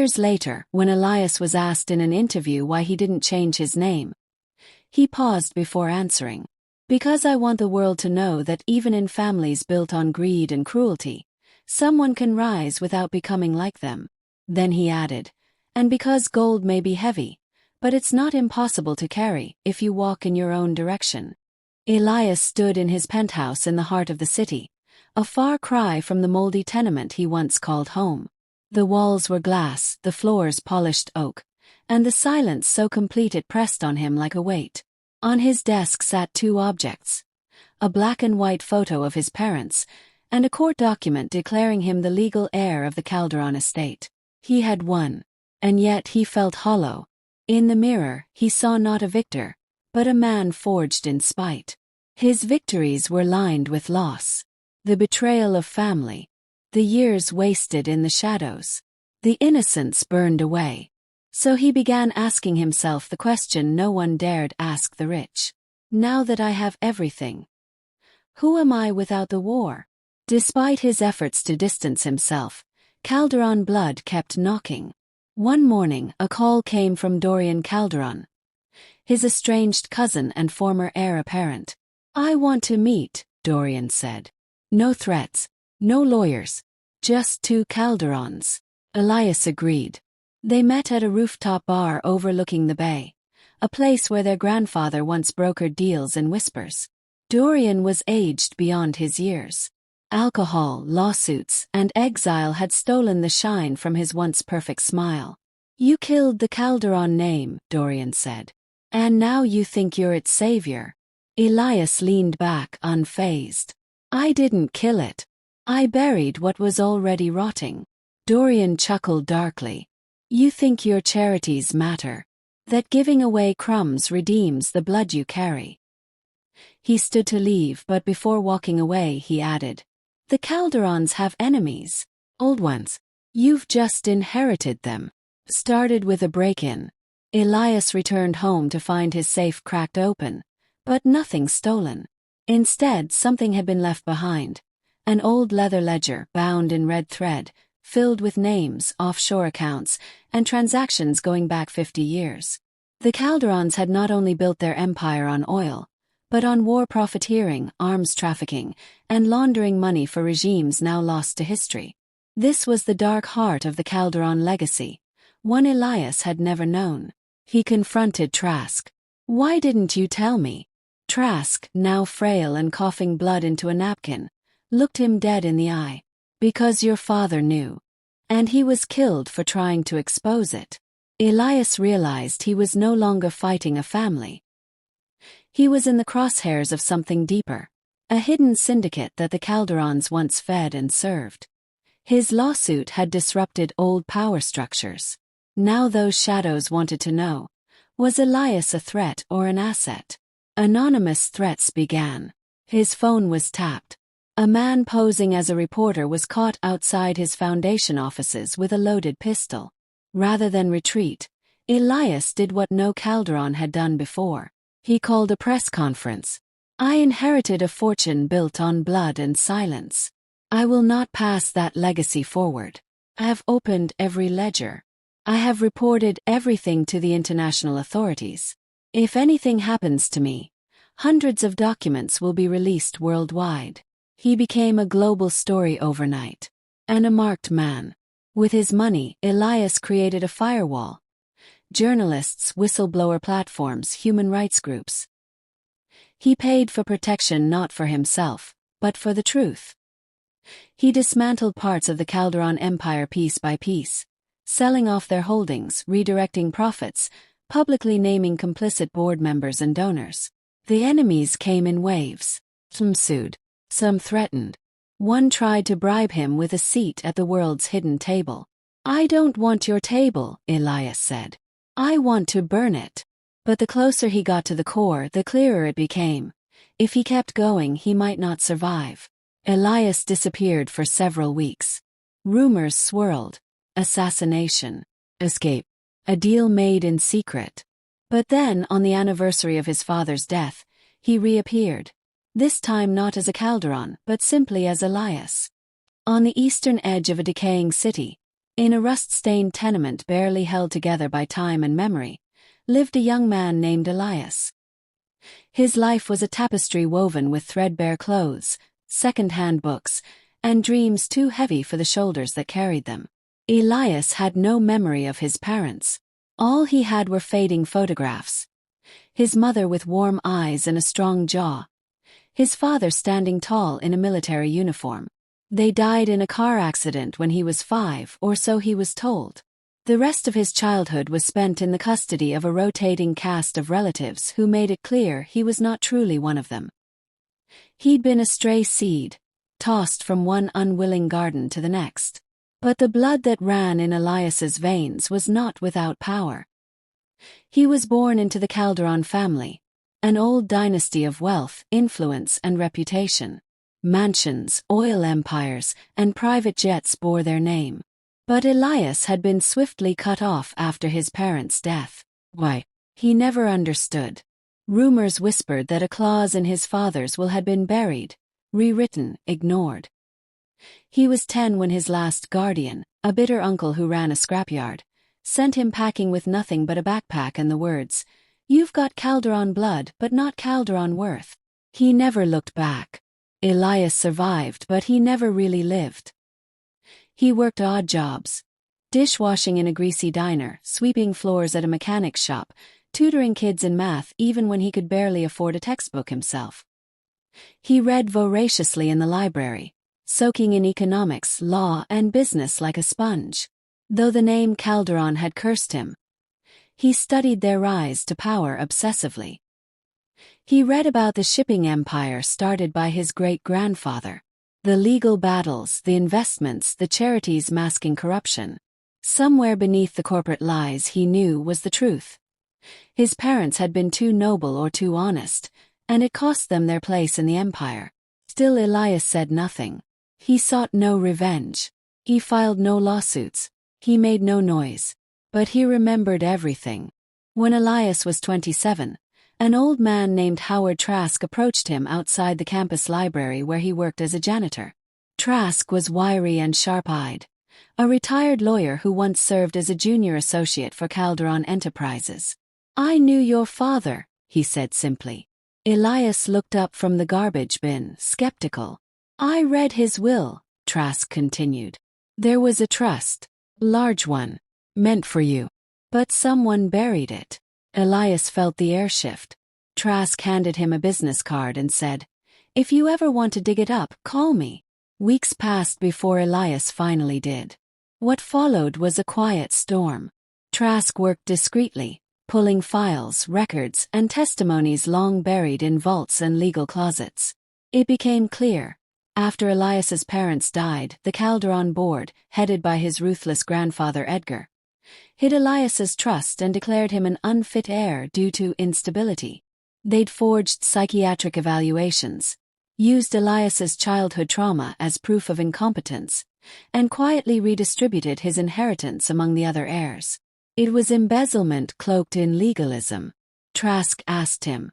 Years later, when Elias was asked in an interview why he didn't change his name, he paused before answering. Because I want the world to know that even in families built on greed and cruelty, someone can rise without becoming like them. Then he added, and because gold may be heavy, but it's not impossible to carry if you walk in your own direction. Elias stood in his penthouse in the heart of the city, a far cry from the moldy tenement he once called home. The walls were glass, the floors polished oak, and the silence so complete it pressed on him like a weight. On his desk sat two objects: a black and white photo of his parents, and a court document declaring him the legal heir of the Calderon estate. He had won, and yet he felt hollow. In the mirror, he saw not a victor, but a man forged in spite. His victories were lined with loss. The betrayal of family. The years wasted in the shadows. The innocence burned away. So he began asking himself the question no one dared ask the rich. Now that I have everything, who am I without the war? Despite his efforts to distance himself, Calderon blood kept knocking. One morning, a call came from Dorian Calderon, his estranged cousin and former heir apparent. I want to meet, Dorian said. No threats, no lawyers, just two Calderons. Elias agreed. They met at a rooftop bar overlooking the bay, a place where their grandfather once brokered deals in whispers. Dorian was aged beyond his years. Alcohol, lawsuits, and exile had stolen the shine from his once perfect smile. You killed the Calderon name, Dorian said. And now you think you're its savior. Elias leaned back unfazed. I didn't kill it. I buried what was already rotting. Dorian chuckled darkly. You think your charities matter, that giving away crumbs redeems the blood you carry. He stood to leave, but before walking away he added, the Calderons have enemies, old ones. You've just inherited them. Started with a break-in. Elias returned home to find his safe cracked open, but nothing stolen. Instead, something had been left behind. An old leather ledger bound in red thread, filled with names, offshore accounts, and transactions going back 50 years. The Calderons had not only built their empire on oil, but on war profiteering, arms trafficking, and laundering money for regimes now lost to history. This was the dark heart of the Calderon legacy, one Elias had never known. He confronted Trask. Why didn't you tell me? Trask, now frail and coughing blood into a napkin, looked him dead in the eye. Because your father knew. And he was killed for trying to expose it. Elias realized he was no longer fighting a family. He was in the crosshairs of something deeper, a hidden syndicate that the Calderons once fed and served. His lawsuit had disrupted old power structures. Now those shadows wanted to know, was Elias a threat or an asset? Anonymous threats began. His phone was tapped. A man posing as a reporter was caught outside his foundation offices with a loaded pistol. Rather than retreat, Elias did what no Calderon had done before. He called a press conference. I inherited a fortune built on blood and silence. I will not pass that legacy forward. I have opened every ledger. I have reported everything to the international authorities. If anything happens to me, hundreds of documents will be released worldwide. He became a global story overnight. And a marked man. With his money, Elias created a firewall. Journalists, whistleblower platforms, human rights groups. He paid for protection not for himself, but for the truth. He dismantled parts of the Calderon empire piece by piece, selling off their holdings, redirecting profits, publicly naming complicit board members and donors. The enemies came in waves. Some sued. Some threatened. One tried to bribe him with a seat at the world's hidden table. I don't want your table, Elias said. I want to burn it. But the closer he got to the core, the clearer it became. If he kept going, he might not survive. Elias disappeared for several weeks. Rumors swirled. Assassination. Escape. A deal made in secret. But then, on the anniversary of his father's death, he reappeared. This time not as a Calderon, but simply as Elias. On the eastern edge of a decaying city, In a rust-stained tenement barely held together by time and memory, lived a young man named Elias. His life was a tapestry woven with threadbare clothes, second-hand books, and dreams too heavy for the shoulders that carried them. Elias had no memory of his parents. All he had were fading photographs. His mother with warm eyes and a strong jaw. His father standing tall in a military uniform. They died in a car accident when he was 5, or so he was told. The rest of his childhood was spent in the custody of a rotating cast of relatives who made it clear he was not truly one of them. He'd been a stray seed, tossed from one unwilling garden to the next. But the blood that ran in Elias's veins was not without power. He was born into the Calderon family, an old dynasty of wealth, influence, and reputation. Mansions, oil empires, and private jets bore their name. But Elias had been swiftly cut off after his parents' death. Why? He never understood. Rumors whispered that a clause in his father's will had been buried, rewritten, ignored. He was 10 when his last guardian, a bitter uncle who ran a scrapyard, sent him packing with nothing but a backpack and the words, "You've got Calderon blood but not Calderon worth." He never looked back. Elias survived, but he never really lived. He worked odd jobs. Dishwashing in a greasy diner, sweeping floors at a mechanic's shop, tutoring kids in math even when he could barely afford a textbook himself. He read voraciously in the library, soaking in economics, law, and business like a sponge. Though the name Calderon had cursed him, he studied their rise to power obsessively. He read about the shipping empire started by his great-grandfather, the legal battles, the investments, the charities masking corruption. Somewhere beneath the corporate lies he knew was the truth. His parents had been too noble or too honest, and it cost them their place in the empire. Still Elias said nothing. He sought no revenge. He filed no lawsuits. He made no noise. But he remembered everything. When Elias was 27, an old man named Howard Trask approached him outside the campus library where he worked as a janitor. Trask was wiry and sharp-eyed, a retired lawyer who once served as a junior associate for Calderon Enterprises. "I knew your father," he said simply. Elias looked up from the garbage bin, skeptical. "I read his will," Trask continued. "There was a trust, large one, meant for you. But someone buried it." Elias felt the air shift. Trask handed him a business card and said, "If you ever want to dig it up, call me." Weeks passed before Elias finally did. What followed was a quiet storm. Trask worked discreetly, pulling files, records, and testimonies long buried in vaults and legal closets. It became clear. After Elias's parents died, the Calderon board, headed by his ruthless grandfather Edgar, hid Elias's trust and declared him an unfit heir due to instability. They'd forged psychiatric evaluations, used Elias's childhood trauma as proof of incompetence, and quietly redistributed his inheritance among the other heirs. It was embezzlement cloaked in legalism. Trask asked him,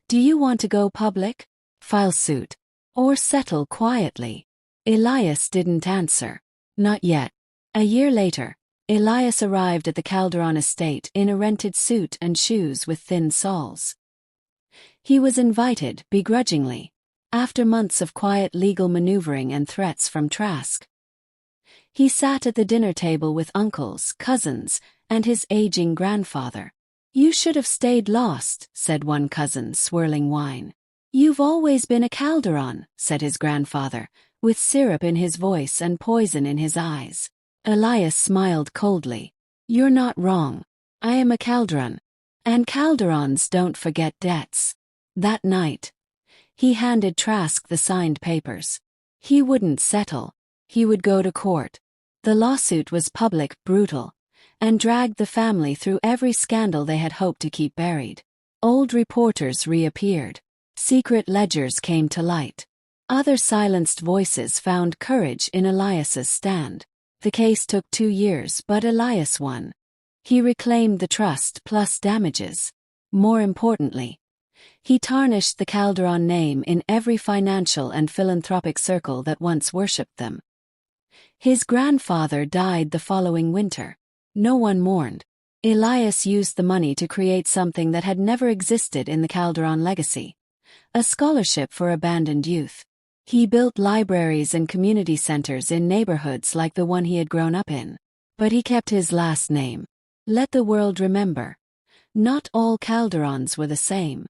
"Do you want to go public? File suit? Or settle quietly?" Elias didn't answer. Not yet. A year later, Elias arrived at the Calderon estate in a rented suit and shoes with thin soles. He was invited, begrudgingly, after months of quiet legal maneuvering and threats from Trask. He sat at the dinner table with uncles, cousins, and his aging grandfather. "You should have stayed lost," said one cousin, swirling wine. "You've always been a Calderon," said his grandfather, with syrup in his voice and poison in his eyes. Elias smiled coldly. "You're not wrong. I am a Calderon. And Calderons don't forget debts." That night, he handed Trask the signed papers. He wouldn't settle. He would go to court. The lawsuit was public, brutal, and dragged the family through every scandal they had hoped to keep buried. Old reporters reappeared. Secret ledgers came to light. Other silenced voices found courage in Elias's stand. The case took 2 years, but Elias won. He reclaimed the trust plus damages. More importantly, he tarnished the Calderon name in every financial and philanthropic circle that once worshipped them. His grandfather died the following winter. No one mourned. Elias used the money to create something that had never existed in the Calderon legacy: a scholarship for abandoned youth. He built libraries and community centers in neighborhoods like the one he had grown up in. But he kept his last name. Let the world remember. Not all Calderons were the same.